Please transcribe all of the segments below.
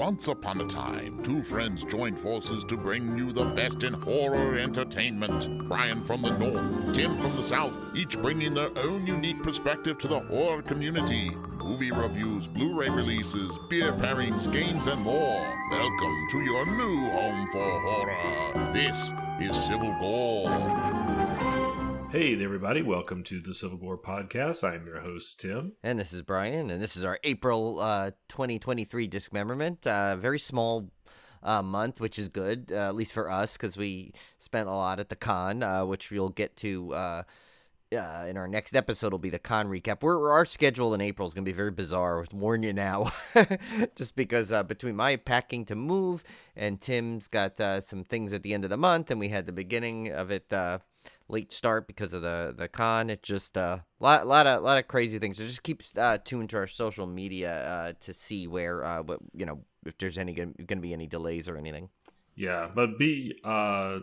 Once upon a time, two friends joined forces to bring you the best in horror entertainment. Brian from the north, Tim from the south, each bringing their own unique perspective to the horror community. Movie reviews, Blu-ray releases, beer pairings, games, and more. Welcome to your new home for horror. This is Civil Gore. Hey there, everybody. Welcome to the Civil Gore Podcast. I'm your host, Tim. And this is Brian, and this is our April 2023 Discmemberment. Very small month, which is good, at least for us, because we spent a lot at the con, which we'll get to in our next episode will be the con recap. Our schedule in April is going to be very bizarre. I'll warn you now, just because between my packing to move and Tim's got some things at the end of the month, and we had the beginning of it late start because of the con. It's just a lot of crazy things. So just keep tuned to our social media to see where if there's going to be any delays or anything. Yeah, but be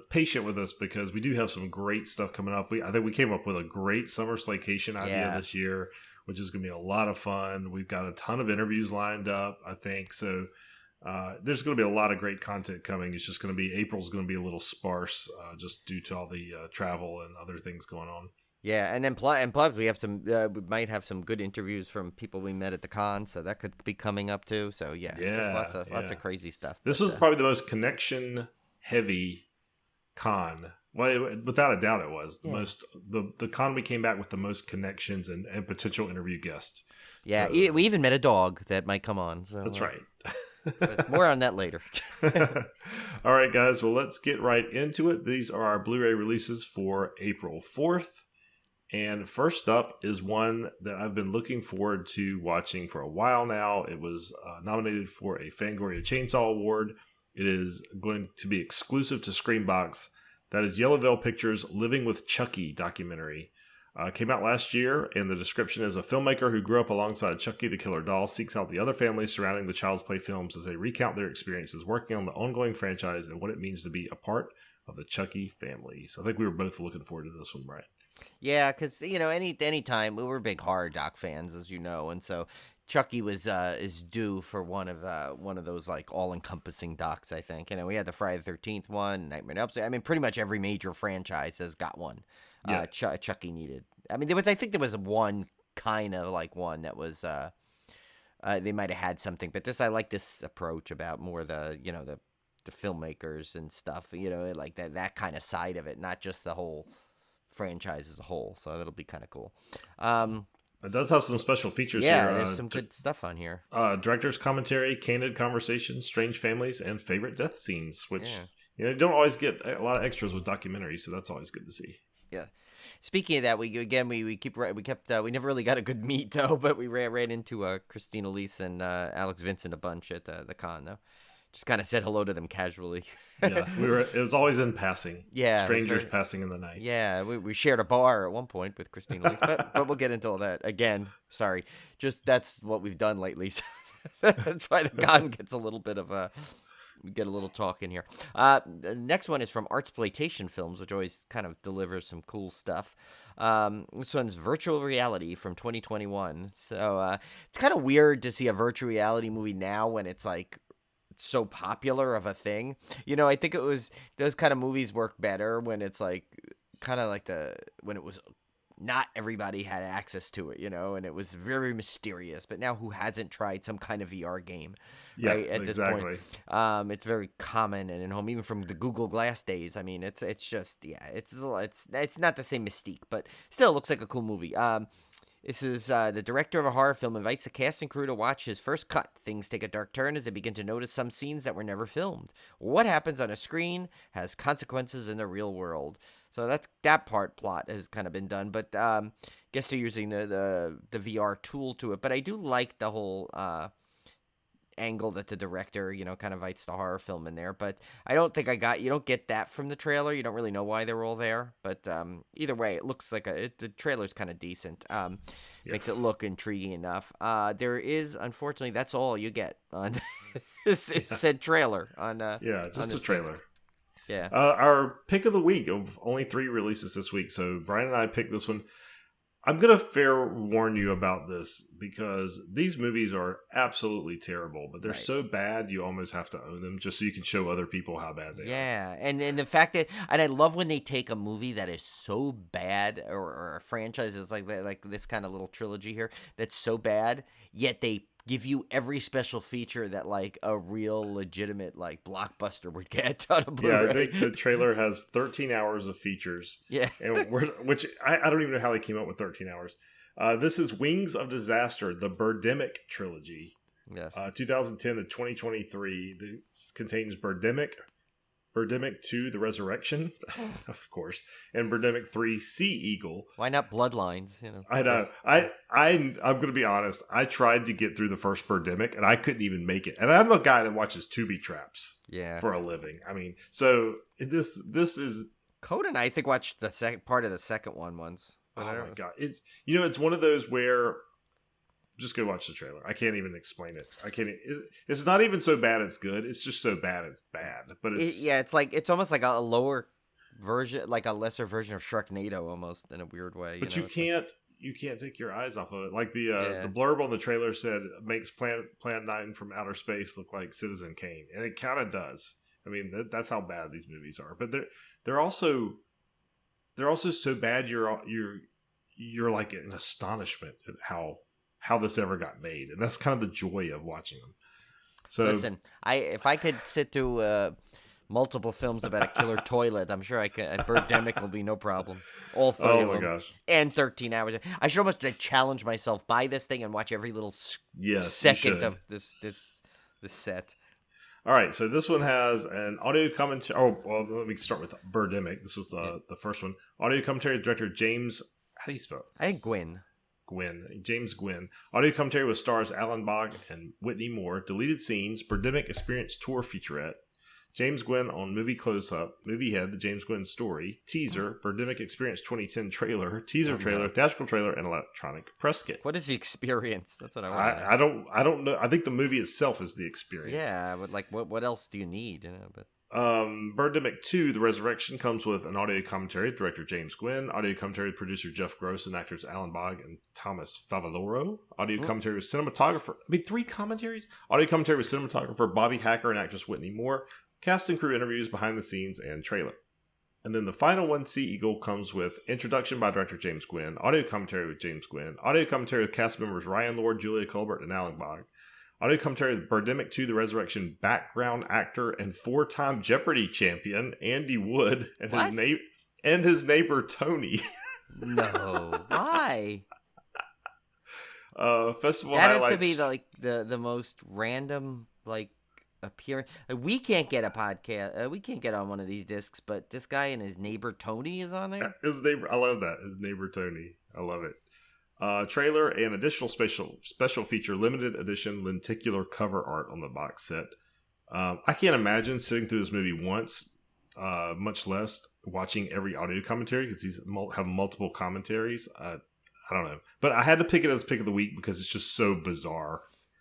patient with us because we do have some great stuff coming up. I think we came up with a great summer slaycation idea this year, which is going to be a lot of fun. We've got a ton of interviews lined up, I think. So there's going to be a lot of great content coming. It's just going to be April's going to be a little sparse just due to all the travel and other things going on. Yeah, and then plus we have some. We might have some good interviews from people we met at the con, so that could be coming up too. So just lots of crazy stuff. This was probably the most connection heavy con. Well, without a doubt, it was the most. The con we came back with the most connections and potential interview guests. Yeah, so, we even met a dog that might come on. So, that's right. But more on that later. All right, guys. Well, let's get right into it. These are our Blu-ray releases for April 4th. And first up is one that I've been looking forward to watching for a while now. It was nominated for a Fangoria Chainsaw Award. It is going to be exclusive to Screambox. That is Yellow Veil Pictures' Living with Chucky documentary. Came out last year, and the description is a filmmaker who grew up alongside Chucky the Killer Doll seeks out the other families surrounding the Child's Play films as they recount their experiences working on the ongoing franchise and what it means to be a part of the Chucky family. So I think we were both looking forward to this one, right? Yeah, because any time we were big horror doc fans, as you know, and so Chucky is due for one of those like all encompassing docs. I think we had the Friday the 13th one, Nightmare on Elm Street. I mean, pretty much every major franchise has got one. Yeah. Chucky needed. I mean, I think there was one kind of like one that was they might have had something, but I like this approach about more the filmmakers and stuff. Like that kind of side of it, not just the whole franchise as a whole. So that'll be kind of cool. It does have some special features here. Yeah, there's some good stuff on here. Director's commentary, candid conversations, strange families, and favorite death scenes, which you don't always get a lot of extras with documentaries, so that's always good to see. Yeah. Speaking of that, we never really got a good meet though, but we ran into Christina Leese and Alex Vincent a bunch at the con though. Just kind of said hello to them casually. Yeah, it was always in passing. Yeah, strangers passing in the night. Yeah, we shared a bar at one point with Christina Leese, but we'll get into all that again. Sorry, just that's what we've done lately. So that's why the con gets a little bit of we get a little talk in here. The next one is from Artsploitation Films, which always kind of delivers some cool stuff. This one's Virtual Reality from 2021. So it's kind of weird to see a virtual reality movie now when it's like so popular of a thing. I think it was those kind of movies work better when it's like kind of like when it was not everybody had access to it, and it was very mysterious. But now who hasn't tried some kind of VR game, right? At this point, it's very common and in home, even from the Google Glass days. I mean, it's just it's not the same mystique, but still looks like a cool movie. This is the director of a horror film invites the cast and crew to watch his first cut. Things take a dark turn as they begin to notice some scenes that were never filmed. What happens on a screen has consequences in the real world. So that plot has kind of been done, but guess they're using the VR tool to it. But I do like the whole angle that the director, kind of invites the horror film in there. But I don't think you don't get that from the trailer. You don't really know why they're all there. But either way, it looks like the trailer's kind of decent. Makes it look intriguing enough. There is, unfortunately, that's all you get on said trailer. Just a trailer. List. Yeah. Our pick of the week of only 3 releases this week. So Brian and I picked this one. I'm going to fair warn you about this because these movies are absolutely terrible, but they're so bad you almost have to own them just so you can show other people how bad they are. Yeah, and the fact that, and I love when they take a movie that is so bad, or a franchise is like this kind of little trilogy here that's so bad, yet they give you every special feature that like a real legitimate like blockbuster would get on a Blu-ray. Yeah, I think the trailer has 13 hours of features. Yeah. Which I don't even know how they came up with 13 hours. This is Wings of Disaster, the Birdemic trilogy. Yes. 2010 to 2023. This contains Birdemic 2, The Resurrection, of course, and Birdemic 3, Sea Eagle. Why not Bloodlines? You know, I know. I'm going to be honest. I tried to get through the first Birdemic, and I couldn't even make it. And I'm a guy that watches Tubi Traps for a living. I mean, so this is... Code and I think watched the second part of the second one once. Oh my god! It's one of those where just go watch the trailer. I can't even explain it. It's not even so bad it's good. It's just so bad it's bad. But it's almost like a lower version, like a lesser version of Sharknado, almost in a weird way. But you can't take your eyes off of it. Like the blurb on the trailer said, makes Planet 9 from outer space look like Citizen Kane, and it kind of does. I mean, that's how bad these movies are. But they're also so bad. You're like in astonishment at how this ever got made, and that's kind of the joy of watching them. So listen, if I could sit through multiple films about a killer toilet, I'm sure I could. Birdemic will be no problem. All three of them. Oh my gosh! And 13 hours. I should almost challenge myself, buy this thing and watch every little second of this set. All right, so this one has an audio commentary. Oh, well, let me start with Birdemic. This is the first one. Audio commentary director James. How do you spell it? I think James Gwynn. Audio commentary with stars Alan Bogg and Whitney Moore. Deleted scenes. Birdemic Experience Tour featurette. James Gwynn on Movie Close-Up. Movie Head, The James Gwynn Story. Teaser. Birdemic Experience 2010 trailer. Teaser trailer. Theatrical trailer. And electronic press kit. What is the experience? That's what I want to know. I don't know. I think the movie itself is the experience. Yeah, but like what else do you need? You know, but... Birdemic 2, The Resurrection comes with an audio commentary, director James Gwynn, audio commentary, producer Jeff Gross, and actors Alan Bogg and Thomas Favaloro, audio commentary with cinematographer, 3 commentaries, audio commentary with cinematographer Bobby Hacker and actress Whitney Moore, cast and crew interviews, behind the scenes, and trailer. And then the final one, Sea Eagle, comes with introduction by director James Gwynn, audio commentary with James Gwynn, audio commentary with cast members Ryan Lord, Julia Colbert, and Alan Bogg, audio commentary with Birdemic 2, The Resurrection background actor and 4-time Jeopardy champion Andy Wood and his neighbor Tony. No, why? Festival that highlights. Has to be the most random appearance. We can't get a podcast. We can't get on one of these discs, but this guy and his neighbor Tony is on there. His neighbor, I love that. His neighbor Tony, I love it. Trailer and additional special feature limited edition lenticular cover art on the box set. I can't imagine sitting through this movie once, much less watching every audio commentary because these have multiple commentaries. I don't know, but I had to pick it as pick of the week because it's just so bizarre.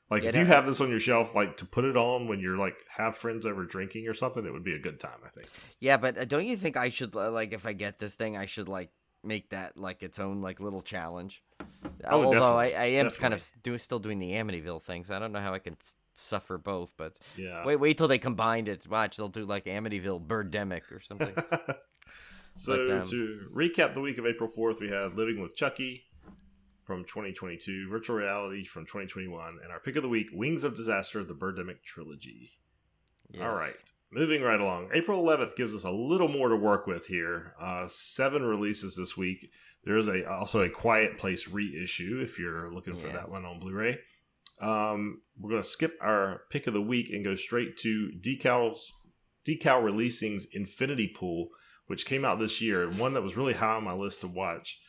Like if you have this on your shelf, like to put it on when you're like have friends over drinking or something, it would be a good time. I think. Yeah, but don't you think I should if I get this thing, I should make that its own little challenge. Oh, although I am kind of still doing the Amityville things. I don't know how I can suffer both, but yeah. Wait till they combined it. Watch, they'll do Amityville Birdemic or something. So to recap the week of April 4th, we had Living with Chucky from 2022, Virtual Reality from 2021, and our pick of the week, Wings of Disaster, the Birdemic trilogy. Yes. All right. Moving right along. April 11th gives us a little more to work with here. 7 releases this week. There is also a Quiet Place reissue if you're looking for that one on Blu-ray. We're going to skip our pick of the week and go straight to Decal Releasing's Infinity Pool, which came out this year, and one that was really high on my list to watch.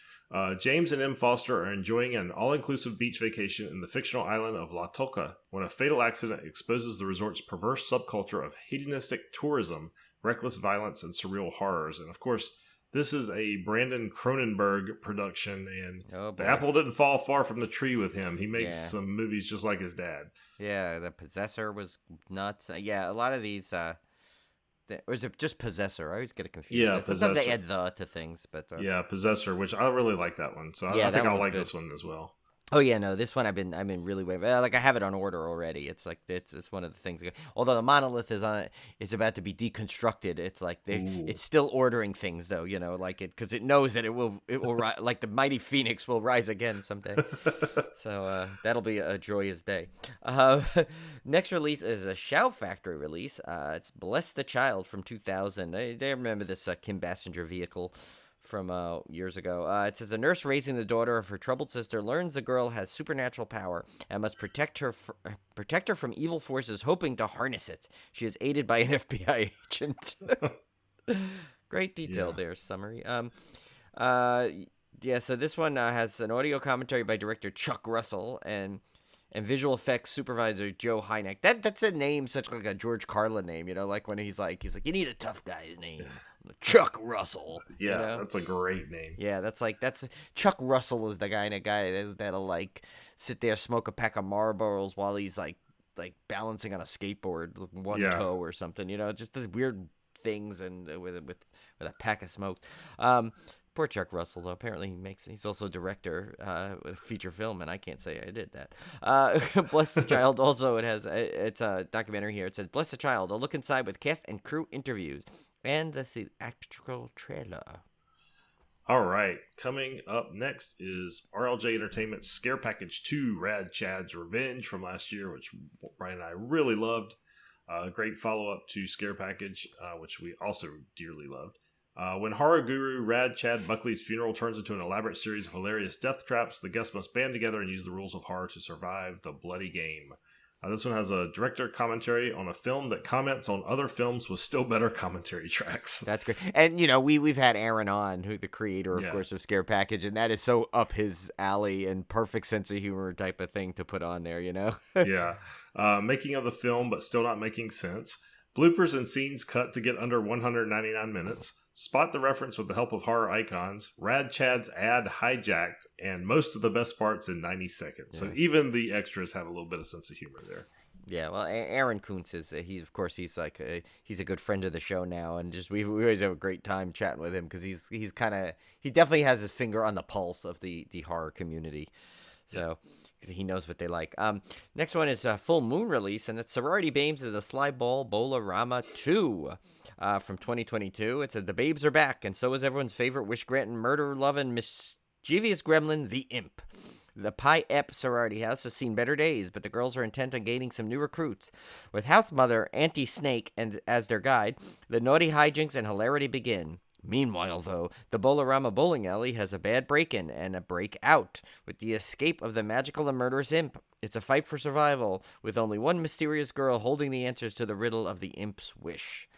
James and M. Foster are enjoying an all-inclusive beach vacation in the fictional island of La Toca when a fatal accident exposes the resort's perverse subculture of hedonistic tourism, reckless violence, and surreal horrors. And of course, this is a Brandon Cronenberg production, and the apple didn't fall far from the tree with him. He makes some movies just like his dad. Yeah, The Possessor was nuts. Yeah, a lot of these Or is it just Possessor? I always get it confused. Yeah, Sometimes Possessor. I add the to things, but Yeah, Possessor, which I really like that one. So Yeah, I that think one I'll was like good. this one as well. Oh yeah, no, this one I've been really way like I have it on order already. It's like it's one of the things. Although the monolith is on it, it's about to be deconstructed. It's like Ooh. it's still ordering things though, like it because it knows that it will like the mighty phoenix will rise again someday. So that'll be a joyous day. Uh, Next release is a Shout Factory release. It's Bless the Child from 2000. They remember this Kim Basinger vehicle from years ago. It says a nurse raising the daughter of her troubled sister learns the girl has supernatural power and must protect her from evil forces hoping to harness it. She is aided by an FBI agent. Great detail there, summary. Yeah, so this one has an audio commentary by director Chuck Russell and visual effects supervisor Joe Hynek. That's a name, such like a George Carlin name, like when he's like, you need a tough guy's name. Chuck Russell. Yeah, that's a great name. Yeah, that's Chuck Russell is the kind of guy that'll like sit there, smoke a pack of Marlboros while he's like balancing on a skateboard with one toe or something. Just these weird things and with a pack of smokes. Poor Chuck Russell, though. Apparently he's also a director with a feature film, and I can't say I did that. Bless the Child. Also, it's a documentary here. It says Bless the Child, a look inside with cast and crew interviews and the theatrical trailer. All right, coming up next is RLJ Entertainment's Scare Package 2, Rad Chad's Revenge from last year, which Brian and I really loved. Great follow-up to Scare Package, which we also dearly loved. When horror guru Rad Chad Buckley's funeral turns into an elaborate series of hilarious death traps, the guests must band together and use the rules of horror to survive the bloody game. This one has a director commentary on a film that comments on other films with still better commentary tracks. That's great. And, we've had Aaron on, who the creator, of course, of Scare Package, and that is so up his alley and perfect sense of humor type of thing to put on there, Yeah. Making of the film, but still not making sense. Bloopers and scenes cut to get under 199 minutes. Spot the reference with the help of horror icons. Rad Chad's ad hijacked, and most of the best parts in 90 seconds. Yeah. So even the extras have a little bit of sense of humor there. Yeah, well, Aaron Kuntz is he's a good friend of the show now, and just we always have a great time chatting with him because he definitely has his finger on the pulse of the horror community. So. Yeah. He knows what they like. Next one is a Full Moon release, and it's Sorority Babes of the Sly Ball Bowl-O-Rama 2 from 2022. It said the babes are back, and so is everyone's favorite wish-granting, murder-loving, mischievous gremlin, the Imp. The Pi Ep sorority house has seen better days, but the girls are intent on gaining some new recruits. With house mother Auntie Snake and as their guide, the naughty hijinks and hilarity begin. Meanwhile, though, the Bowl-O-Rama bowling alley has a bad break-in and a break-out with the escape of the magical and murderous imp. It's a fight for survival, with only one mysterious girl holding the answers to the riddle of the imp's wish.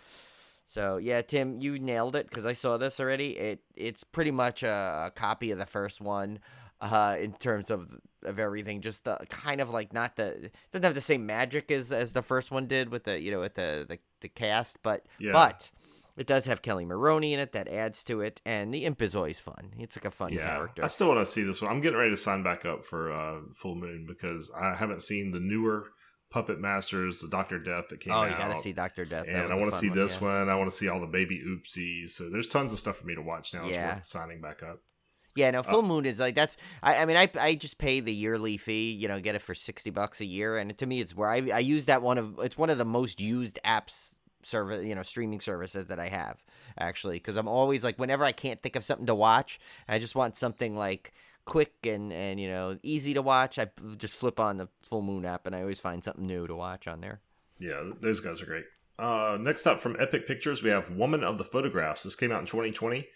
So, yeah, Tim, you nailed it, because I saw this already. It's pretty much a copy of the first one in terms of everything. Just kind of like it doesn't have the same magic as the first one did with the cast, but it does have Kelly Maroney in it. That adds to it. And the imp is always fun. It's like a fun character. I still want to see this one. I'm getting ready to sign back up for Full Moon because I haven't seen the newer Puppet Masters, the Dr. Death that came out. Oh, you got to see Dr. Death. And I want to see this one. I want to see all the baby oopsies. So there's tons of stuff for me to watch now. It's worth signing back up. Yeah, no, Full Moon is like that's. I just pay the yearly fee, get it for $60 a year, and to me, it's where I use that it's one of the most used apps streaming services that I have actually, because I'm always like whenever I can't think of something to watch, I just want something like quick and easy to watch. I just flip on the Full Moon app, and I always find something new to watch on there. Yeah, those guys are great. Next up from Epic Pictures, we have Woman of the Photographs. This came out in 2020.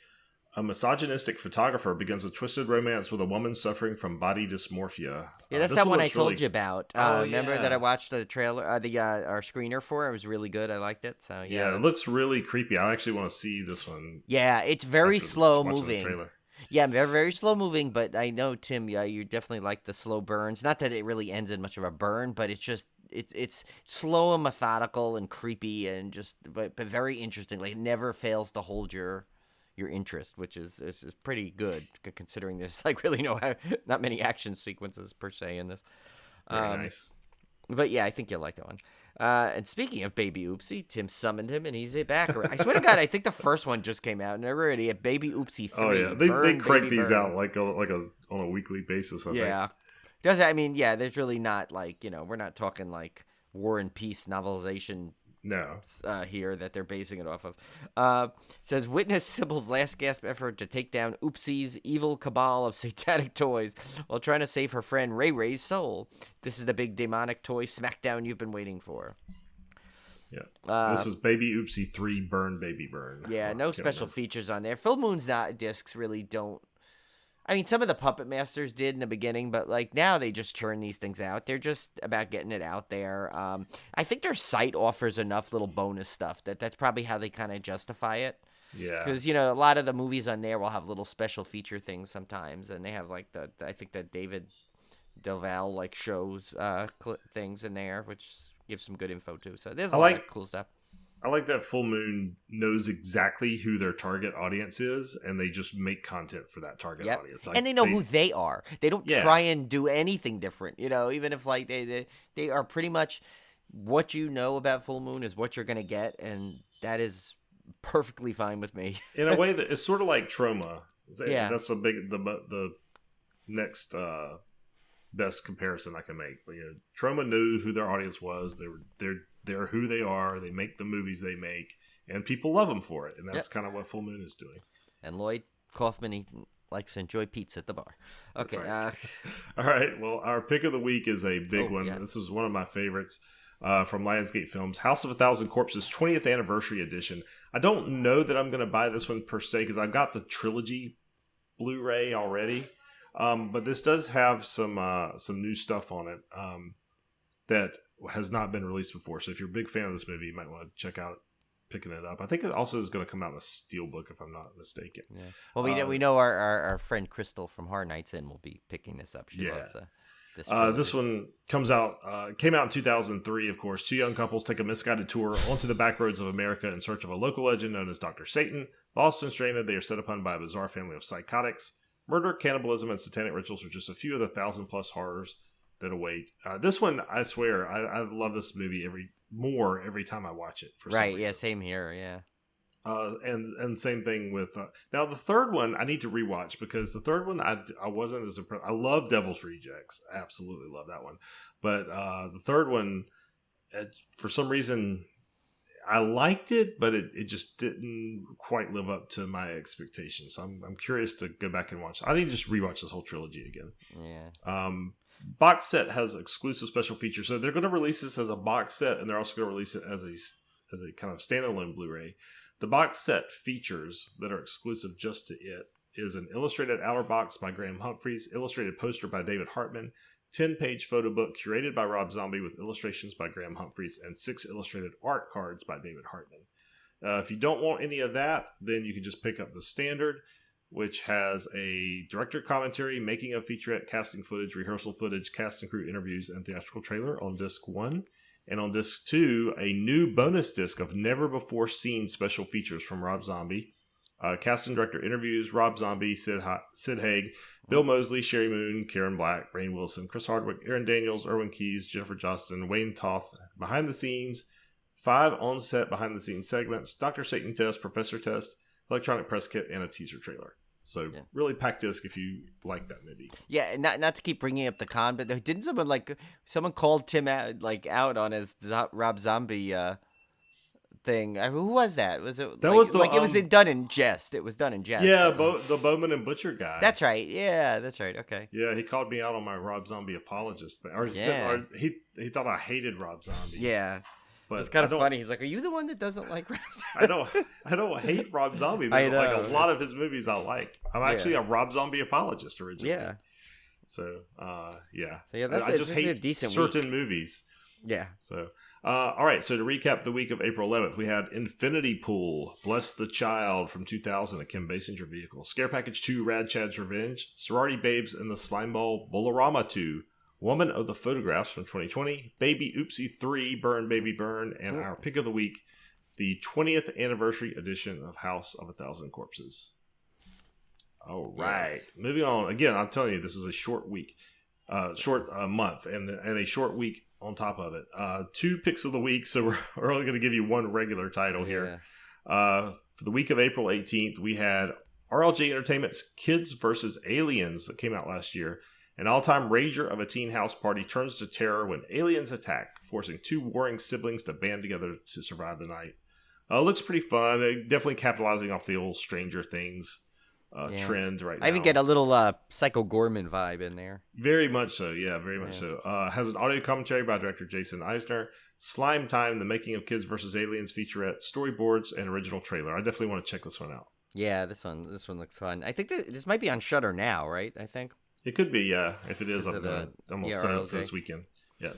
A misogynistic photographer begins a twisted romance with a woman suffering from body dysmorphia. Yeah, that's that one I told you about. Remember that I watched the trailer, our screener for it? It was really good. I liked it. So yeah, it looks really creepy. I actually want to see this one. Yeah, it's very slow moving. Yeah, very, very slow moving, but I know, Tim, you definitely like the slow burns. Not that it really ends in much of a burn, but it's just it's slow and methodical and creepy and just but very interesting. Like it never fails to hold your interest, which is pretty good considering there's like really not many action sequences per se in this. Very nice. But yeah, I think you'll like that one. And speaking of Baby Oopsie, Tim summoned him, and he's back. I swear to God, I think the first one just came out, and they're already at Baby Oopsie 3. Oh yeah, they crank these out like on a weekly basis. I think. Does I mean, yeah, there's really not like, we're not talking like War and Peace novelization No. Here that they're basing it off of. It says, witness Sybil's last gasp effort to take down Oopsie's evil cabal of satanic toys while trying to save her friend Ray Ray's soul. This is the big demonic toy smackdown you've been waiting for. Yeah. This is Baby Oopsie 3 Burn Baby Burn. Yeah, no special features on there. Full Moon's discs really don't. I mean, some of the Puppet Masters did in the beginning, but like now they just churn these things out. They're just about getting it out there. I think their site offers enough little bonus stuff that's probably how they kind of justify it. Yeah. Because, a lot of the movies on there will have little special feature things sometimes, and they have like I think that David Delval like shows things in there, which gives some good info too. So there's a lot of cool stuff. I like that Full Moon knows exactly who their target audience is, and they just make content for that target audience. Like, and they know who they are. They don't try and do anything different, even if like they are pretty much what you know about Full Moon is what you're going to get, and that is perfectly fine with me. In a way that it's sort of like Troma. Yeah. That's the next best comparison I can make. But, Troma knew who their audience was. They're who they are. They make the movies they make, and people love them for it. And that's kind of what Full Moon is doing. And Lloyd Kaufman, he likes to enjoy pizza at the bar. Okay. Right. All right. Well, our pick of the week is a big one. Yeah. This is one of my favorites from Lionsgate Films, House of a Thousand Corpses 20th Anniversary Edition. I don't know that I'm going to buy this one per se because I've got the trilogy Blu-ray already. But this does have some new stuff on it that has not been released before. So if you're a big fan of this movie, you might want to check out picking it up. I think it also is going to come out in a steelbook, if I'm not mistaken. Yeah. Well, we know our friend Crystal from Horror Nights In will be picking this up. She loves this one came out in 2003, of course. Two young couples take a misguided tour onto the back roads of America in search of a local legend known as Dr. Satan. Lost and stranded, they are set upon by a bizarre family of psychotics. Murder, cannibalism, and satanic rituals are just a few of the 1,000+ horrors that await. This one, I swear, I love this movie every time I watch it. Right? Yeah, same here. Yeah. And same thing with now the third one I need to rewatch because the third one I wasn't as impressed. I love Devil's Rejects, I absolutely love that one, but the third one, for some reason, I liked it, but it just didn't quite live up to my expectations. So I'm curious to go back and watch. I need to just rewatch this whole trilogy again. Yeah. Box set has exclusive special features, so they're going to release this as a box set, and they're also going to release it as a kind of standalone Blu-ray. The box set features that are exclusive just to it is an illustrated outer box by Graham Humphreys, illustrated poster by David Hartman, 10-page photo book curated by Rob Zombie with illustrations by Graham Humphreys, and 6 illustrated art cards by David Hartman. If you don't want any of that, then you can just pick up the standard, which has a director commentary, making of featurette, casting footage, rehearsal footage, cast and crew interviews, and theatrical trailer on disc 1. And on disc 2, a new bonus disc of never-before-seen special features from Rob Zombie. Cast and director interviews, Rob Zombie, Sid Haig, Bill Moseley, Sherry Moon, Karen Black, Rainn Wilson, Chris Hardwick, Aaron Daniels, Erwin Keys, Jennifer Johnston, Wayne Toth, behind the scenes, 5 on-set behind-the-scenes segments, Dr. Satan Test, Professor Test, electronic press kit, and a teaser trailer. So really packed disc if you like that movie. Yeah, not to keep bringing up the con, but didn't someone called Tim out on his Rob Zombie thing? Who was that? Was it it was done in jest? It was done in jest. Yeah, the Bowman and Butcher guy. That's right. Yeah, that's right. Okay. Yeah, he called me out on my Rob Zombie apologist thing, or he thought I hated Rob Zombie. Yeah. But it's kind of funny. He's like, "Are you the one that doesn't like Rob Zombie?" I don't hate Rob Zombie. Like a lot of his movies I like. I'm actually a Rob Zombie apologist originally. Yeah. So, yeah. So yeah, I just hate certain movies. Yeah. So, all right. So to recap the week of April 11th, we had Infinity Pool, Bless the Child from 2000, a Kim Basinger vehicle. Scare Package 2, Rad Chad's Revenge. Sorority Babes and the Slimeball Bolorama 2. Woman of the Photographs from 2020, Baby Oopsie 3, Burn Baby Burn, and our pick of the week, the 20th anniversary edition of House of a Thousand Corpses. All right. Moving on. Again, I'm telling you, this is a short week. month and a short week on top of it. 2 picks of the week, so we're only going to give you one regular title here. For the week of April 18th, we had RLJ Entertainment's Kids vs. Aliens that came out last year. An all-time rager of a teen house party turns to terror when aliens attack, forcing 2 warring siblings to band together to survive the night. Looks pretty fun. Definitely capitalizing off the old Stranger Things trend right now. I even get a little Psycho Gorman vibe in there. Very much so, yeah, very much so. Has an audio commentary by director Jason Eisner. Slime Time, the making of Kids vs. Aliens featurette, storyboards, and original trailer. I definitely want to check this one out. Yeah, this one looks fun. I think this might be on Shudder now, right? I think it could be. Yeah, if it is, I'm gonna set up for this weekend. Yeah.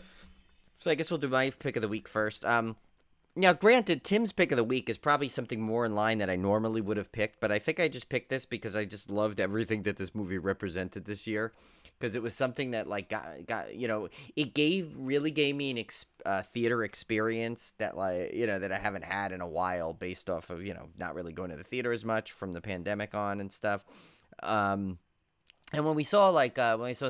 So I guess we'll do my pick of the week first. Now, granted, Tim's pick of the week is probably something more in line that I normally would have picked, but I think I just picked this because I just loved everything that this movie represented this year. Because it was something that like got it really gave me an theater experience that that I haven't had in a while, based off of not really going to the theater as much from the pandemic on and stuff. And when we saw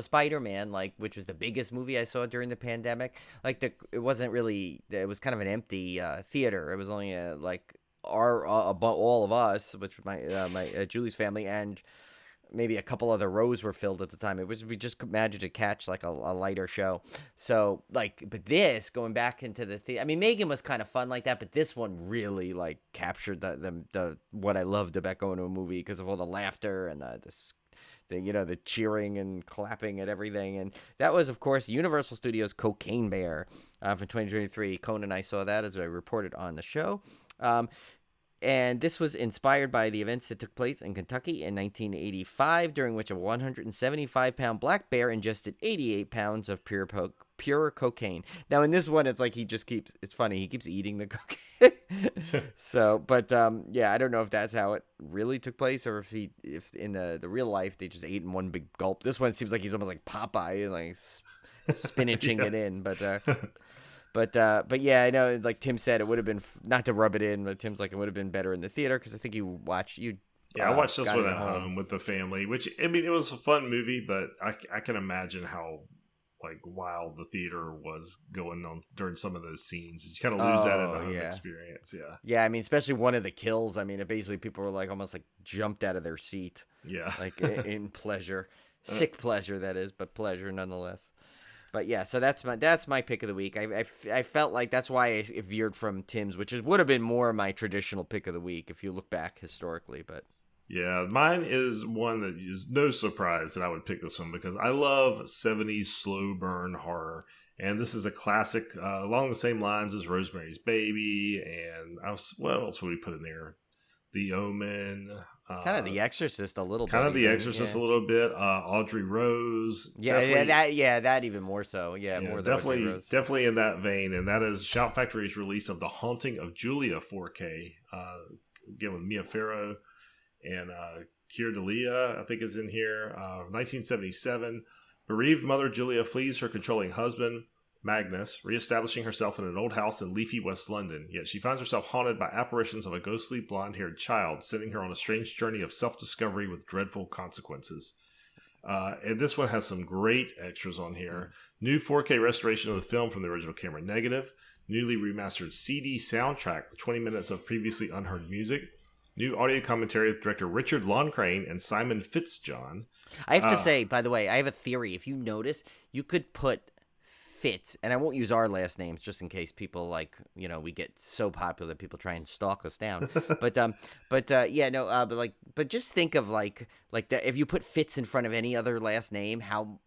Spider-Man, which was the biggest movie I saw during the pandemic, it was kind of an empty theater. It was only all of us, which was my Julie's family, and maybe a couple other rows were filled at the time. We just managed to catch a lighter show. So but this going back into the theater, I mean, Megan was kind of fun like that, but this one really captured the what I loved about going to a movie because of all the laughter and the cheering and clapping at everything. And that was, of course, Universal Studios' Cocaine Bear from 2023. Conan and I saw that, as I reported on the show. And this was inspired by the events that took place in Kentucky in 1985, during which a 175-pound black bear ingested 88 pounds of pure cocaine. Now, in this one, it's it's funny, he keeps eating the cocaine. So, but I don't know if that's how it really took place, or if in the real life they just ate in one big gulp. This one seems like he's almost like Popeye, spinaching it in, But yeah, I know, like Tim said, it would have been, not to rub it in, but Tim's it would have been better in the theater, because I think I watched this one at home with the family, which, I mean, it was a fun movie, but I can imagine how wild the theater was going on during some of those scenes. You kind of lose that in the home experience. Yeah, I mean, especially one of the kills. I mean, basically people were almost jumped out of their seat. Yeah. In pleasure. Sick pleasure, that is, but pleasure nonetheless. But yeah, so that's my pick of the week. I felt like that's why I veered from Tim's, which would have been more my traditional pick of the week if you look back historically. But yeah, mine is one that is no surprise that I would pick this one, because I love 70s slow burn horror, and this is a classic along the same lines as Rosemary's Baby, and what else would we put in there? The Omen, kind of The Exorcist a little bit. Kind of The Exorcist a little bit. Audrey Rose. That even more so. Yeah, more definitely, Audrey Rose. Definitely in that vein, and that is Shout Factory's release of The Haunting of Julia 4K. Again, with Mia Farrow and Keir Dalia, I think, is in here. 1977, bereaved mother Julia flees her controlling husband, Magnus, reestablishing herself in an old house in leafy West London. Yet she finds herself haunted by apparitions of a ghostly blonde-haired child, sending her on a strange journey of self-discovery with dreadful consequences. And this one has some great extras on here. New 4K restoration of the film from the original camera negative. Newly remastered CD soundtrack with 20 minutes of previously unheard music. New audio commentary with director Richard Loncraine and Simon Fitzjohn. I have to say, by the way, I have a theory. If you notice, you could put Fitz, and I won't use our last names just in case people we get so popular that people try and stalk us down. but just think of like that. If you put Fitz in front of any other last name, how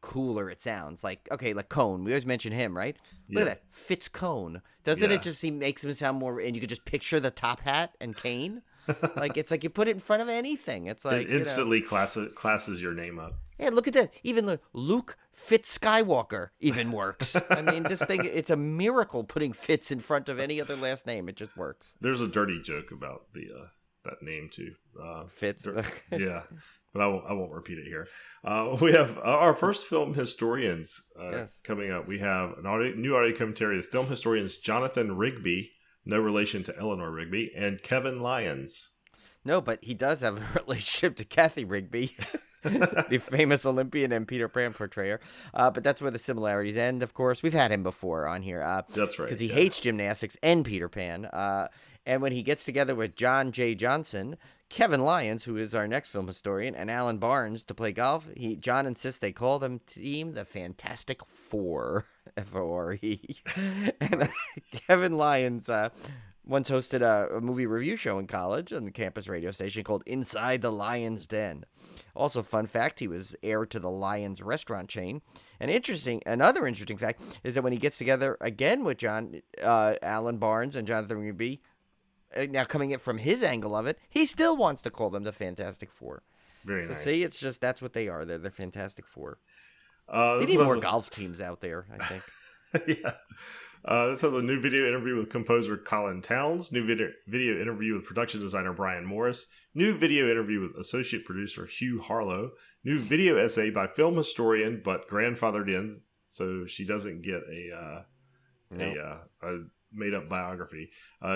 cooler it sounds. Like Cone. We always mention him, right? Look at that, Fitz Cone. Doesn't it just makes him sound more? And you could just picture the top hat and cane. It's like you put it in front of anything. It's like it instantly classes your name up. Yeah, look at that. Even Luke Fitz Skywalker even works. I mean, this thing, it's a miracle putting Fitz in front of any other last name. It just works. There's a dirty joke about that name too. Fitz. Yeah, but I won't repeat it here. We have our first film historians coming up. We have new audio commentary. The film historians Jonathan Rigby, no relation to Eleanor Rigby, and Kevin Lyons. No, but he does have a relationship to Kathy Rigby. the famous Olympian and Peter Pan portrayer. But that's where the similarities end, of course. We've had him before on here. That's right. Because he hates gymnastics and Peter Pan. And when he gets together with John J. Johnson, Kevin Lyons, who is our next film historian, and Alan Barnes to play golf, John insists they call them team the Fantastic Four, F-O-R-E. And Kevin Lyons once hosted a movie review show in college on the campus radio station called Inside the Lion's Den. Also, fun fact, he was heir to the Lions restaurant chain. And another interesting fact is that when he gets together again with Alan Barnes and Jonathan Rubin, now coming in from his angle of it, he still wants to call them the Fantastic Four. Very nice. See, it's just that's what they are. They're the Fantastic Four. They This need was more golf teams out there, I think. Yeah. This has a new video interview with composer Colin Towns, new video interview with production designer Brian Morris, new video interview with associate producer Hugh Harlow, new video essay by film historian but grandfathered in, so she doesn't get a made-up biography,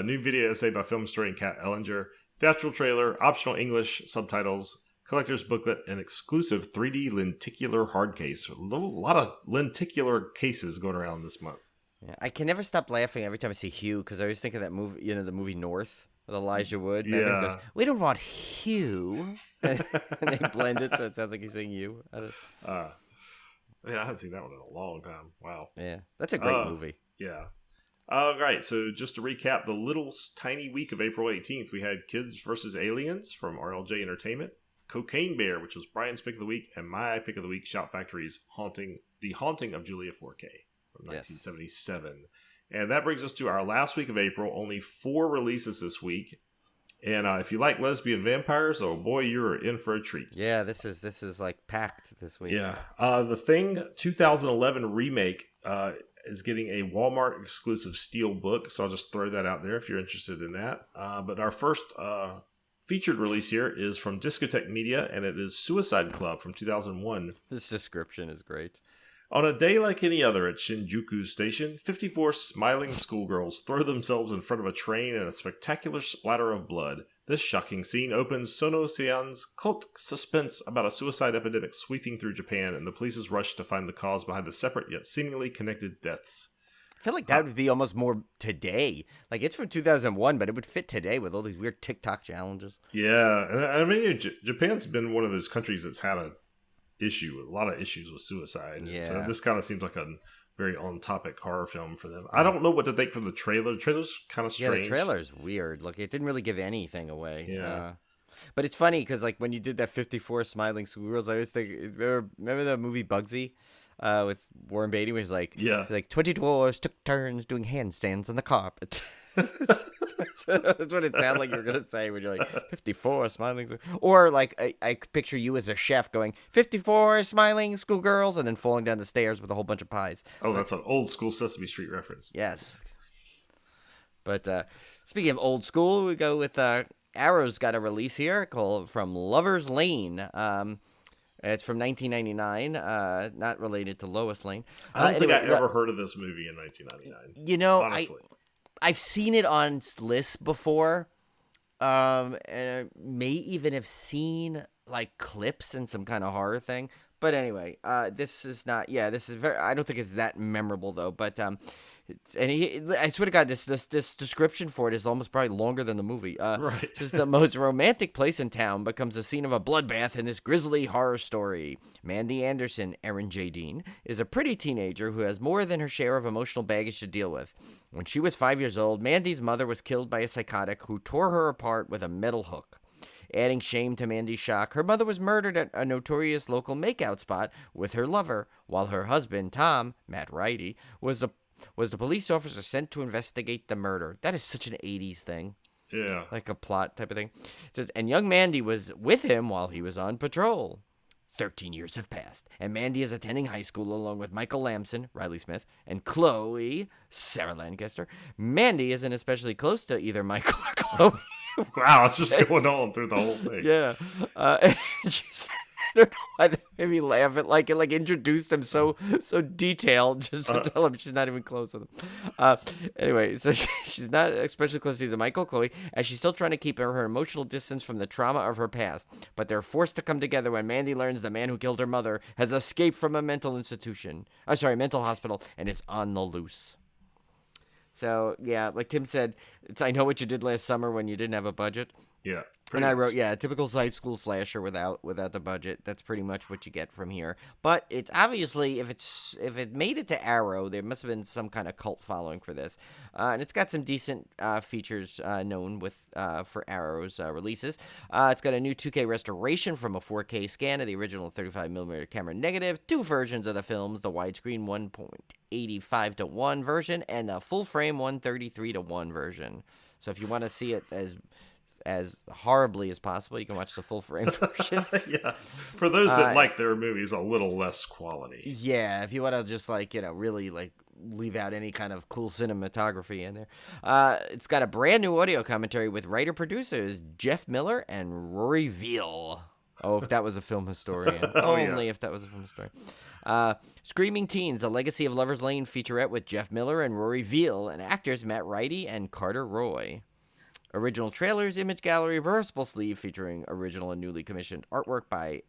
new video essay by film historian Kat Ellinger, theatrical trailer, optional English subtitles, collector's booklet, and exclusive 3D lenticular hard case. A lot of lenticular cases going around this month. Yeah, I can never stop laughing every time I see Hugh because I always think of that movie, the movie North with Elijah Wood. And everyone goes, we don't want Hugh. And they blend it so it sounds like he's saying you. Yeah, I haven't seen that one in a long time. Wow. Yeah, that's a great movie. Yeah. All right, so just to recap the little tiny week of April 18th, we had Kids vs. Aliens from RLJ Entertainment, Cocaine Bear, which was Brian's pick of the week, and my pick of the week, Shout Factory's The Haunting of Julia 4K from 1977. And that brings us to our last week of April, only 4 releases this week. And if you like lesbian vampires, oh boy, you're in for a treat. Yeah, this is like packed this week. Yeah. The Thing 2011 remake is getting a Walmart exclusive steel book, so I'll just throw that out there if you're interested in that. But our first featured release here is from Discotheque Media, and it is Suicide Club from 2001. This description is great. On a day like any other at Shinjuku Station, 54 smiling schoolgirls throw themselves in front of a train in a spectacular splatter of blood. This shocking scene opens Sono Sean's cult suspense about a suicide epidemic sweeping through Japan and the police's rush to find the cause behind the separate yet seemingly connected deaths. I feel like that would be almost more today. Like, it's from 2001, but it would fit today with all these weird TikTok challenges. Yeah, and I mean, Japan's been one of those countries that's had a lot of issues with suicide. Yeah. So this kind of seems like a very on-topic horror film for them. I don't know what to think from the trailer. The trailer's kind of strange. Yeah, the trailer's weird. Look, it didn't really give anything away. Yeah. But it's funny because, like, when you did that 54 smiling schoolgirls, I always think, remember the movie Bugsy with Warren Beatty, where he's like, 20 dwarves took turns doing handstands on the carpet. That's what it sounded like you were going to say when you're like, 54 smiling. Or, like, I could picture you as a chef going, 54 smiling schoolgirls, and then falling down the stairs with a whole bunch of pies. Oh, that's an old school Sesame Street reference. Yes. But speaking of old school, we go with Arrow's got a release here called From Lover's Lane. It's from 1999, not related to Lois Lane. I don't think I ever heard of this movie in 1999. You know, honestly. I've seen it on lists before, and I may even have seen like clips and some kind of horror thing. But anyway, this is not. Yeah, this is very. I don't think it's that memorable though. But I swear to God, this description for it is almost probably longer than the movie. Right. Just the most romantic place in town becomes the scene of a bloodbath in this grisly horror story. Mandy Anderson, Erin J. Dean, is a pretty teenager who has more than her share of emotional baggage to deal with. When she was 5 years old, Mandy's mother was killed by a psychotic who tore her apart with a metal hook. Adding shame to Mandy's shock, her mother was murdered at a notorious local makeout spot with her lover, while her husband, Tom, Matt Righty, was the police officer sent to investigate the murder. That is such an 80s thing. Yeah. Like a plot type of thing. It says, and young Mandy was with him while he was on patrol. 13 years have passed, and Mandy is attending high school along with Michael Lamson, Riley Smith, and Chloe, Sarah Lancaster. Mandy isn't especially close to either Michael or Chloe. Wow, it's just going on through the whole thing. Yeah. don't know why they made me laugh. It like introduced him so detailed just to tell him she's not even close with him. Anyway, so she's not especially close to Michael, Chloe, as she's still trying to keep her emotional distance from the trauma of her past. But they're forced to come together when Mandy learns the man who killed her mother has escaped from a mental hospital, and is on the loose. So, yeah, like Tim said, I know what you did last summer when you didn't have a budget. Yeah. And I wrote, typical high school slasher without the budget. That's pretty much what you get from here. But it's obviously, if it made it to Arrow, there must have been some kind of cult following for this. And it's got some decent features known for Arrow's releases. It's got a new 2K restoration from a 4K scan of the original 35mm camera negative, 2 versions of the films, the widescreen 1.85:1 version and the full frame 133:1 version. So if you want to see it as horribly as possible, you can watch the full frame version. Yeah, for those that like their movies a little less quality. Yeah, if you want to just really leave out any kind of cool cinematography in there. It's got a brand new audio commentary with writer-producers Jeff Miller and Rory Veal. Oh, if that was a film historian. Only if that was a film historian. Screaming Teens, A Legacy of Lover's Lane featurette with Jeff Miller and Rory Veal, and actors Matt Righty and Carter Roy. Original trailers, Image Gallery, reversible sleeve featuring original and newly commissioned artwork by,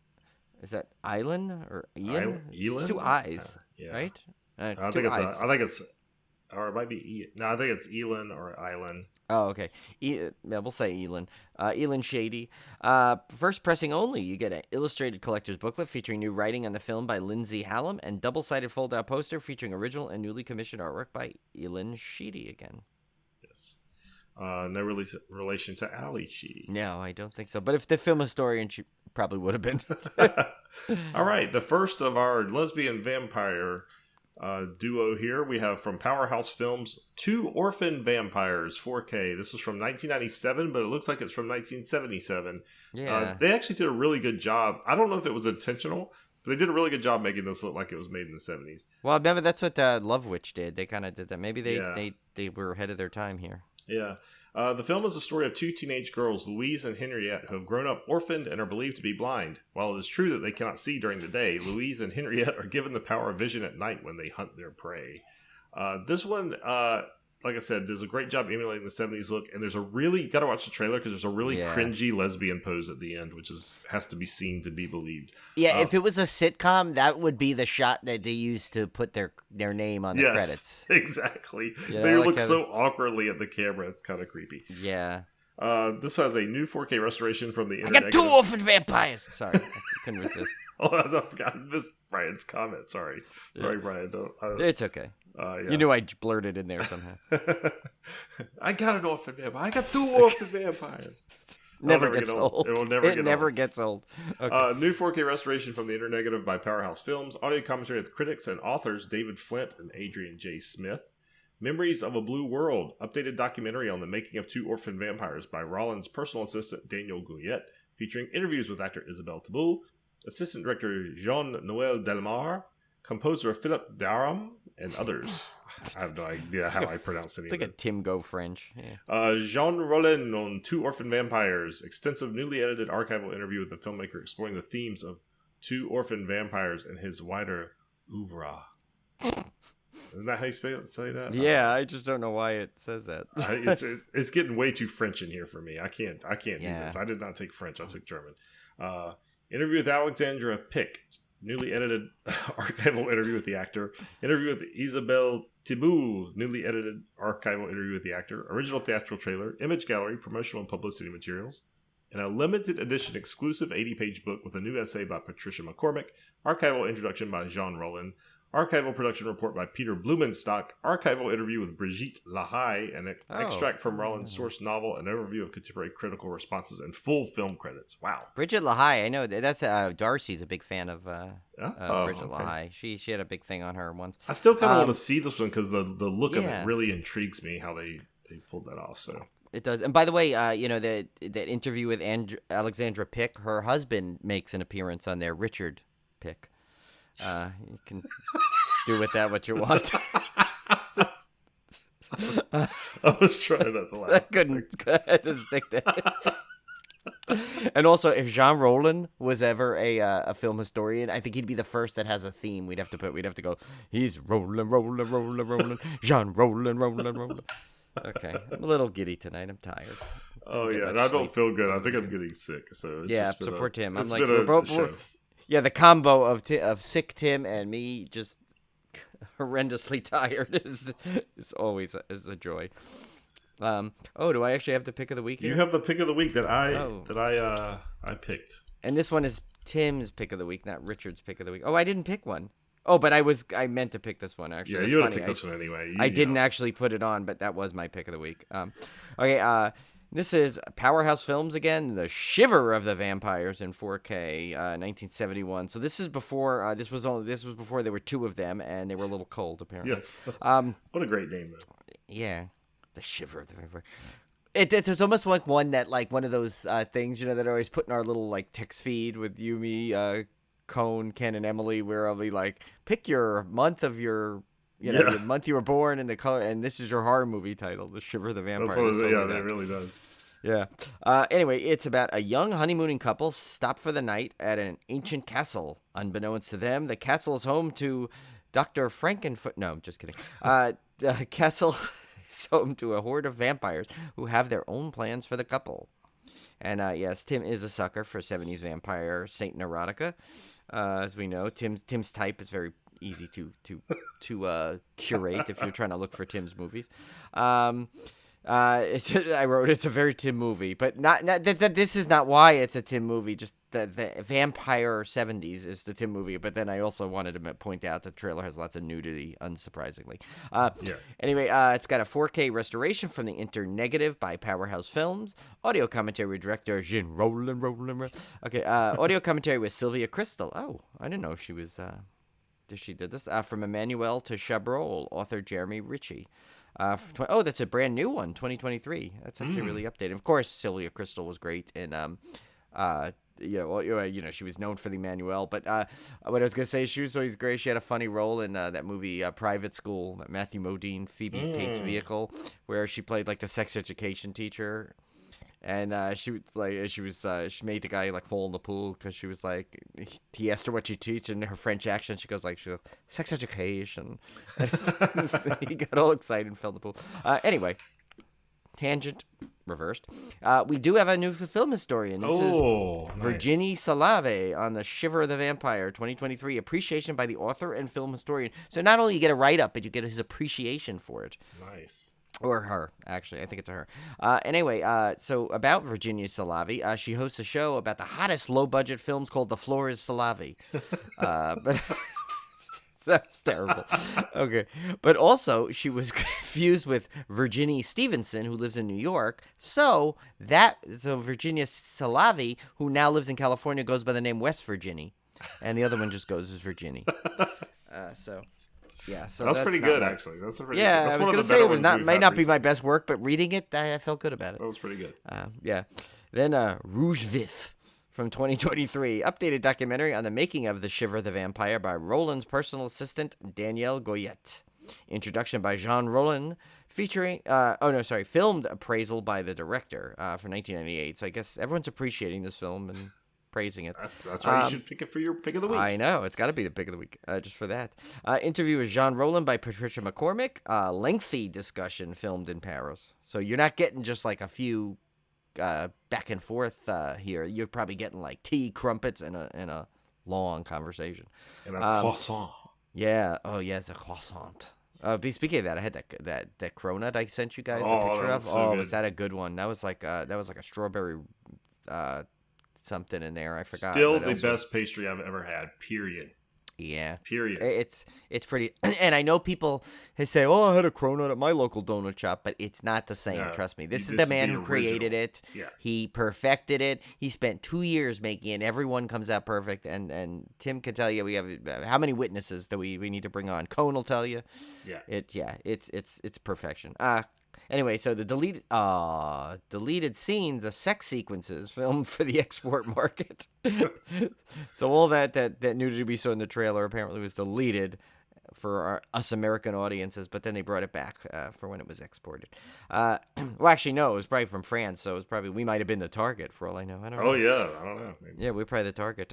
is that Island or Ian? It's 2 eyes, right? I think it's, or it might be, I think it's Elin or Island. Oh, okay. We'll say Elin. Elin Shady. First pressing only, you get an illustrated collector's booklet featuring new writing on the film by Lindsay Hallam and double-sided fold-out poster featuring original and newly commissioned artwork by Elin Sheedy again. Yes. No relation to Ali Sheedy. No, I don't think so. But if the film historian, she probably would have been. All right. The first of our lesbian vampire duo here, we have from Powerhouse Films, Two Orphan Vampires 4K. This is from 1997, but it looks like it's from 1977. Yeah. They actually did a really good job. I don't know if it was intentional, but they did a really good job making this look like it was made in the 70s. Well, remember, that's what Love Witch did. They kind of did that. Maybe they were ahead of their time here. Yeah. The film is the story of 2 teenage girls, Louise and Henriette, who have grown up orphaned and are believed to be blind. While it is true that they cannot see during the day, Louise and Henriette are given the power of vision at night when they hunt their prey. This one, like I said, does a great job emulating the 70s look, and there's gotta watch the trailer because there's a really cringy lesbian pose at the end, which has to be seen to be believed. Yeah, if it was a sitcom, that would be the shot that they used to put their name on the credits. Exactly. They look so awkwardly at the camera, it's kind of creepy. Yeah. This has a new 4K restoration from the internet. I got 2 orphan vampires! Sorry, I couldn't resist. I forgot. I missed Brian's comment. Sorry, Brian. It's okay. You knew I blurted in there somehow. I got an orphan vampire. I got 2 orphan vampires. Never gets old. It will never gets old. Okay. New 4K restoration from the Internegative by Powerhouse Films. Audio commentary with critics and authors David Flint and Adrian J. Smith. Memories of a Blue World. Updated documentary on the making of 2 Orphan Vampires by Rollins' personal assistant Daniel Gouillet, featuring interviews with actor Isabelle Taboul, assistant director Jean-Noël Delmar, composer Philip Daram, and others. I have no idea how I pronounce any of it. It's like a Tim Go French. Yeah. Jean Rollin on 2 Orphan Vampires. Extensive, newly edited archival interview with the filmmaker exploring the themes of 2 Orphan Vampires and his wider oeuvre. Isn't that how you say that? Yeah, I just don't know why it says that. It's getting way too French in here for me. I can't do this. I did not take French. I took German. Interview with Alexandra Pick. Newly edited archival interview with the actor. Interview with Isabelle Thibault. Newly edited archival interview with the actor. Original theatrical trailer. Image gallery. Promotional and publicity materials. And a limited edition exclusive 80-page book with a new essay by Patricia McCormick. Archival introduction by Jean Rollin. Archival production report by Peter Blumenstock. Archival interview with Brigitte Lahaye. An extract from Rollin's source novel. An overview of contemporary critical responses. And full film credits. Wow. Brigitte Lahaye. I know that's Darcy's a big fan of Brigitte Lahaye. She had a big thing on her once. I still kind of want to see this one because the look of it really intrigues me how they pulled that off. So it does. And by the way, that interview with Alexandra Pick, her husband makes an appearance on there, Richard Pick. You can do with that what you want. I was trying not to laugh. I couldn't stick that. And also, if Jean Rollin was ever a film historian, I think he'd be the first that has a theme. We'd have to go. He's rolling, Jean rolling. Okay, I'm a little giddy tonight. I'm tired. Oh yeah, and I don't feel good. I think I'm getting sick. So it's yeah, just been support Tim. It's I'm like, been a show. Yeah, the combo of sick Tim and me just horrendously tired is always a joy. Do I actually have the pick of the week here? You have the pick of the week that I picked. And this one is Tim's pick of the week, not Richard's pick of the week. Oh, I didn't pick one. Oh, but I meant to pick this one actually. Yeah, That's you would funny. have picked this one anyway. I didn't actually put it on, but that was my pick of the week. Okay, this is Powerhouse Films again, The Shiver of the Vampires in 4K, 1971. So this is before this was before there were two of them, and they were a little cold apparently. Yes. What a great name though. Yeah, The Shiver of the Vampire. It's almost like one of those things that are always put in our little like text feed with Yumi, Cone, Ken, and Emily, where I'll be like, pick your month of your. The month you were born and the color, and this is your horror movie title, The Shiver of the Vampire. That's what it is. Yeah, that really does. Yeah. Anyway, it's about a young honeymooning couple stopped for the night at an ancient castle. Unbeknownst to them, the castle is home to Dr. Frankenfoot. No, I'm just kidding. The castle is home to a horde of vampires who have their own plans for the couple. And yes, Tim is a sucker for 70s vampire Saint erotica. As we know, Tim's type is very easy to curate if you're trying to look for Tim's movies. I wrote it's a very Tim movie, but not that this is not why it's a Tim movie. Just the Vampire 70s is the Tim movie. But then I also wanted to point out the trailer has lots of nudity, unsurprisingly. Anyway, it's got a 4K restoration from the Internegative by Powerhouse Films. Audio commentary with director Jean Rollin. Okay, audio commentary with Sylvia Crystal. Oh, I didn't know she was. She did this. From Emmanuel to Chabrol, author Jeremy Ritchie. That's a brand new one, 2023. That's actually really updated. Of course, Sylvia Crystal was great, and she was known for the Emmanuel. But what I was gonna say, she was always great. She had a funny role in that movie, Private School, that Matthew Modine, Phoebe Tate's Vehicle, where she played like the sex education teacher. And she made the guy like fall in the pool because she was like, he asked her what she teach, and in her French accent she goes sex education. He got all excited and fell in the pool. Anyway, tangent reversed. We do have a new film historian. This is Virginie Salave on The Shiver of the Vampire 2023. Appreciation by the author and film historian. So not only you get a write up, but you get his appreciation for it. Nice. Or her, actually. I think it's a her. Anyway, so about Virginia Salavi, she hosts a show about the hottest low-budget films called The Floor is Salavi. But that's terrible. Okay. But also, she was confused with Virginie Stevenson, who lives in New York. So Virginia Salavi, who now lives in California, goes by the name West Virginie. And the other one just goes as Virginie. Yeah, so that's pretty good, actually. That's a pretty yeah. Good. That's I was going to say it was might not be my best work, but reading it, I felt good about it. That was pretty good. Yeah. Then Rouge Vif from 2023, updated documentary on the making of The Shiver of the Vampire by Roland's personal assistant Danielle Goyette. Introduction by Jean Rollin, featuring filmed appraisal by the director for 1998. So I guess everyone's appreciating this film and praising it. That's why you should pick it for your pick of the week. I know. It's got to be the pick of the week, just for that. Interview with Jean Rollin by Patricia McCormick. Lengthy discussion filmed in Paris. So you're not getting just like a few back and forth here. You're probably getting like tea, crumpets, and a long conversation. And a croissant. Yeah. Oh, yes, a croissant. Speaking of that, I had that cronut I sent you guys a picture of. So good. Was that a good one? That was like a strawberry something in there. I forgot. Still the best pastry I've ever had. Period. Yeah. Period. It's pretty. And I know people say, "Oh, I had a cronut at my local donut shop," but it's not the same. Trust me. This is the man who created it. Yeah. He perfected it. He spent 2 years making it. Everyone comes out perfect. And Tim can tell you we have how many witnesses do we need to bring on? Cone will tell you. Yeah. It's perfection. Anyway, so the deleted scenes, the sex sequences filmed for the export market. So all that nudity we saw in the trailer apparently was deleted. for us American audiences, but then they brought it back for when it was exported. Well, actually, no, it was probably from France, so it was probably we might have been the target for all I know. I don't know. Oh yeah, I don't know. Maybe. Yeah, we're probably the target.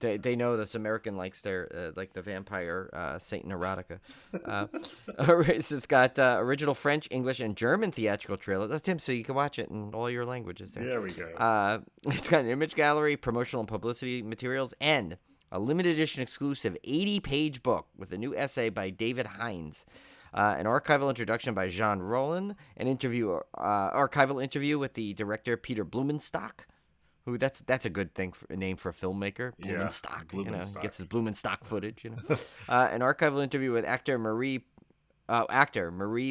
They know this American likes their like the vampire Satan erotica. It's got original French, English, and German theatrical trailers. That's Tim, so you can watch it in all your languages. There we go. It's got an image gallery, promotional and publicity materials, and a limited edition exclusive 80-page book with a new essay by David Hines. An archival introduction by Jean Rollin, an archival interview with the director Peter Blumenstock, who that's a good thing for a name for a filmmaker. Blumenstock, Blumenstock. Gets his Blumenstock footage. An archival interview with actor Marie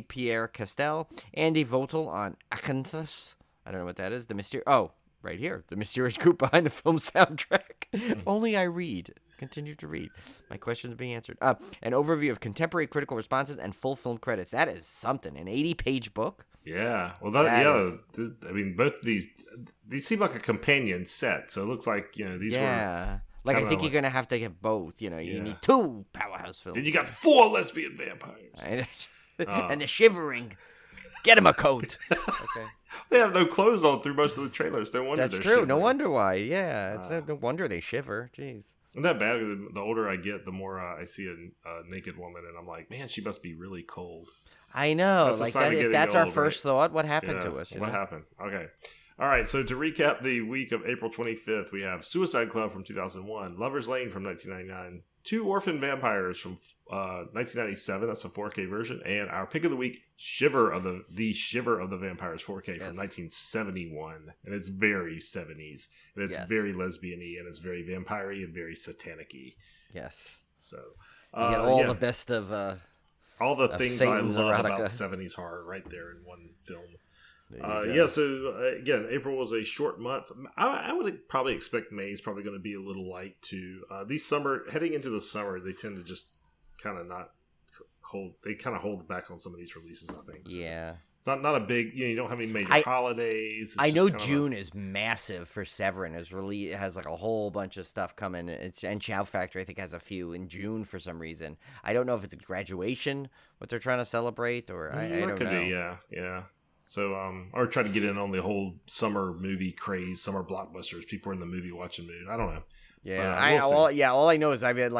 Pierre Castel, Andy Votel on Acanthus. I don't know what that is. Right here, the mysterious group behind the film soundtrack. If only I read. Continue to read. My questions are being answered. An overview of contemporary critical responses and full film credits. That is something. An 80-page book. Yeah. Well, I mean, both of these seem like a companion set. So it looks like these were. Yeah. Like I think you're gonna have to get both. You need 2 powerhouse films. Then you got 4 lesbian vampires. And the shivering. Get him a coat. Okay. They have no clothes on through most of the trailers. No wonder That's true. shivering. No wonder why. Yeah. No wonder they shiver. Jeez. Isn't that bad? The older I get, the more I see a naked woman, and I'm like, man, she must be really cold. I know. That's if that's our first thought, what happened to us? What happened? Okay. All right, so to recap the week of April 25th, we have Suicide Club from 2001, Lover's Lane from 1999, 2 Orphan Vampires from 1997, that's a 4K version, and our pick of the week, Shiver of the Vampires 4K from 1971, and it's very 70s, and it's very lesbian-y, and it's very vampire-y and very satanic-y. Yes. So you get all the best of all the things Satan's I love erotica. about 70s horror right there in one film. So again, April was a short month. I would probably expect May is probably going to be a little light too. Heading into the summer, they tend to just kind of not hold. They kind of hold back on some of these releases, I think. So it's not a big. You don't have any major holidays. I know June is massive for Severin. It has like a whole bunch of stuff coming. And Chow Factory I think has a few in June for some reason. I don't know if it's a graduation what they're trying to celebrate or I don't know. Be, yeah. So, or try to get in on the whole summer movie craze, summer blockbusters. People are in the movie watching mood. I don't know. Yeah, all I know is I've been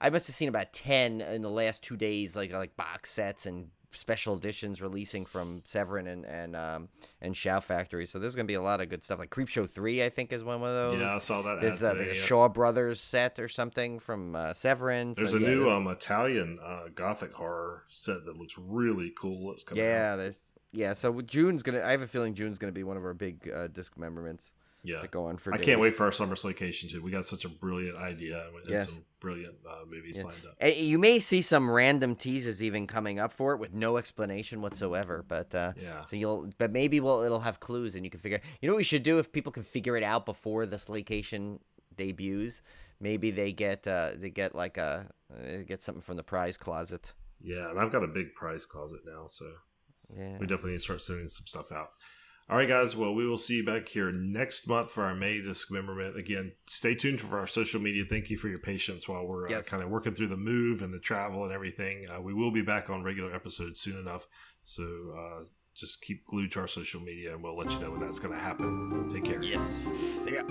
I must have seen about 10 in the last 2 days, like box sets and special editions releasing from Severin and Shout Factory. So there's gonna be a lot of good stuff. Like Creepshow 3, I think, is one of those. Yeah, I saw that. There's the Shaw Brothers set or something from Severin. There's a new Italian gothic horror set that looks really cool. It's coming out. So I have a feeling June's gonna be one of our big dismemberments. Yeah, that go on for I days. can't wait for our summer slaycation too. We got such a brilliant idea and some brilliant movies lined up. And you may see some random teases even coming up for it with no explanation whatsoever. But but maybe it'll have clues and you can figure. You know what we should do if people can figure it out before the slaycation debuts? Maybe they get something from the prize closet. Yeah, and I've got a big prize closet now, so. Yeah. We definitely need to start sending some stuff out. All right, guys. Well, we will see you back here next month for our May Discmemberment. Again, stay tuned for our social media. Thank you for your patience while we're kind of working through the move and the travel and everything. We will be back on regular episodes soon enough. So just keep glued to our social media and we'll let you know when that's going to happen. Take care. Yes. See ya.